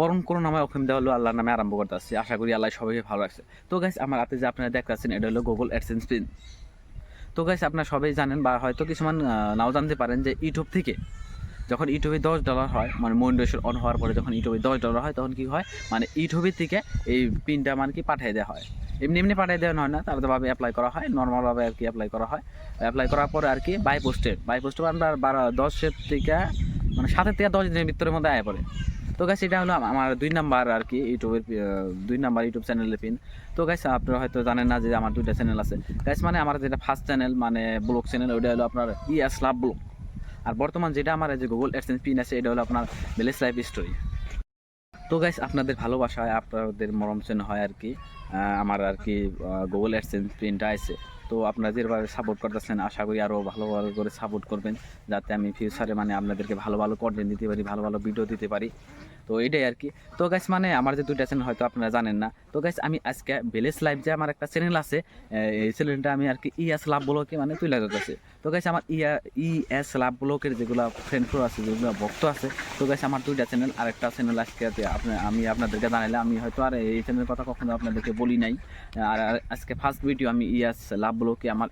পরম করুণাময় অসীম দেওয়া হলো আল্লাহর নামে আরম্ভ করতে আসছি। আশা করি আল্লাহ সবাইকে ভালো রাখছে। তো গাইস আমার হাতে যে আপনারা দেখতে পাচ্ছেন এটা হলো গুগল অ্যাডসেন্স পিন। তো গাইস আপনারা সবাই জানেন বা হয়তো কিছুমান নাও জানতে পারেন যে ইউটিউব থেকে যখন ইউটিউবে $10 হয় মানে মনিটাইজেশন অন হওয়ার পরে যখন ইউটিউবে $10 হয় তখন কী হয় মানে ইউটিউবের থেকে এই পিনটা মানে কি পাঠিয়ে দেওয়া হয়। এমনি এমনি পাঠিয়ে দেওয়া হয় না, তারভাবে অ্যাপ্লাই করা হয়, নর্মালভাবে আর কি অ্যাপ্লাই করা হয়। অ্যাপ্লাই করার পরে আর কি বাই পোস্টে আমরা 10 থেকে মানে 7 থেকে 10 দিনের ভিতরের মধ্যে আয় পড়ে। তো গাইস এটা হলো আমার 2 নাম্বার আর কি ইউটিউবের 2 নাম্বার ইউটিউব চ্যানেলের পিন। তো গাইস আপনারা হয়তো জানেন না যে আমার 2টা চ্যানেল আছে। গাইস মানে আমার যেটা ফার্স্ট চ্যানেল মানে ব্লগ চ্যানেল ওইটা হলো আপনার ইয়াস লাভ ব্লগ। আর বর্তমান যেটা আমার যে গুগল অ্যাডসেন্স পিন আছে এটা হলো আপনার ভিলেজ লাইফ স্টোরি। তো গাইস আপনাদের ভালোবাসায় আপনাদের মরম চেন হয় আর কি আমার আর কি গুগল অ্যাডসেন্স পিনটা আছে। তো আপনারা যেভাবে সাপোর্ট করতেছেন আশা করি আরও ভালো ভালো করে সাপোর্ট করবেন, যাতে আমি ফিউচারে মানে আপনাদেরকে ভালো ভালো কন্টেন্ট দিতে পারি, ভালো ভালো ভিডিও দিতে পারি। তো এটাই আর কি। তো গাইস মানে আমার যে 2টা চ্যানেল হয়তো আপনারা জানেন না। তো গাইস আমি আজকে ভিলেজ লাইফ যে আমার একটা চ্যানেল আছে এই চ্যানেলটা আমি আর কি ইয়াস লাভ ব্লগে মানে তুলে ধরতেছি। তো গাইস আমার ইএস লাভ ব্লগের যেগুলো ফ্রেন্ড ফ্লো আছে, যেগুলো ভক্ত আছে, তো গাইস আমার 2টা চ্যানেল, আরেকটা চ্যানেল আজকে আমি আপনাদেরকে জানাইলে আমি হয়তো আর এই চ্যানেলের কথা কখনো আপনাদেরকে বলি নাই। আর আজকে ফার্স্ট ভিডিও আমি ইয়াস লাভ ব্লগে আমার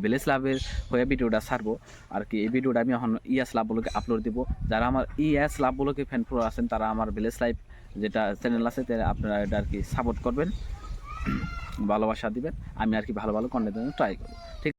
ভিলেজ লাভের হয়ে ভিডিওটা ছাড়বো আর কি। এই ভিডিওটা আমি এখন ইয়াস লাভ ব্লগে আপলোড দিব। যারা আমার ইয়াস লাভ ব্লগে ফ্যান ফলো আছেন তারা আমার ভিলেজ লাইফ যেটা চ্যানেল আছে আপনারা এটা আর কি সাপোর্ট করবেন, ভালোবাসা দিবেন। আমি আর কি ভালো ভালো কন্টেন্ট ট্রাই করবো। ঠিক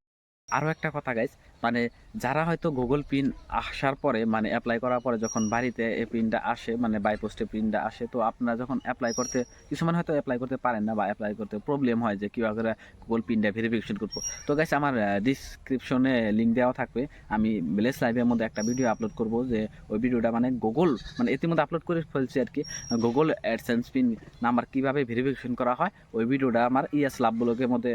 আরও একটা কথা গাইজ, মানে যারা হয়তো গুগল পিন আসার পরে মানে অ্যাপ্লাই করার পরে যখন বাড়িতে এই পিনটা আসে মানে বাই পোস্টে পিনটা আসে, তো আপনারা যখন অ্যাপ্লাই করতে কিছুমান হয়তো অ্যাপ্লাই করতে পারেন না বা অ্যাপ্লাই করতে প্রবলেম হয় যে কীভাবে করে গুগল পিনটা ভেরিফিকেশন করবো। তো গাইজ আমার ডিসক্রিপশনে লিঙ্ক দেওয়া থাকবে। আমি ভিলেজ লাইভের মধ্যে একটা ভিডিও আপলোড করব, যে ওই ভিডিওটা মানে গুগল মানে ইতিমধ্যে আপলোড করে ফেলছি আর কি, গুগল অ্যাডসেন্স পিন নাম্বার কীভাবে ভেরিফিকেশন করা হয় ওই ভিডিওটা আমার ইয়াস লাভ ব্লগের মধ্যে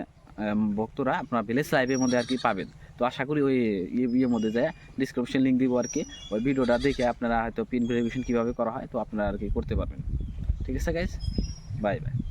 ভক্তরা আপনার ভিলেজ লাইভের মধ্যে আর কি পাবেন। তো আশা করি ওই ইয়ের মধ্যে যায় ডিসক্রিপশন লিঙ্ক দিব আর কি, ওই ভিডিওটা দেখে আপনারা হয়তো পিন ভেরিফিকেশন কীভাবে করা হয় তো আপনারা আর কি করতে পারবেন। ঠিক আছে গাইজ, বাই বাই।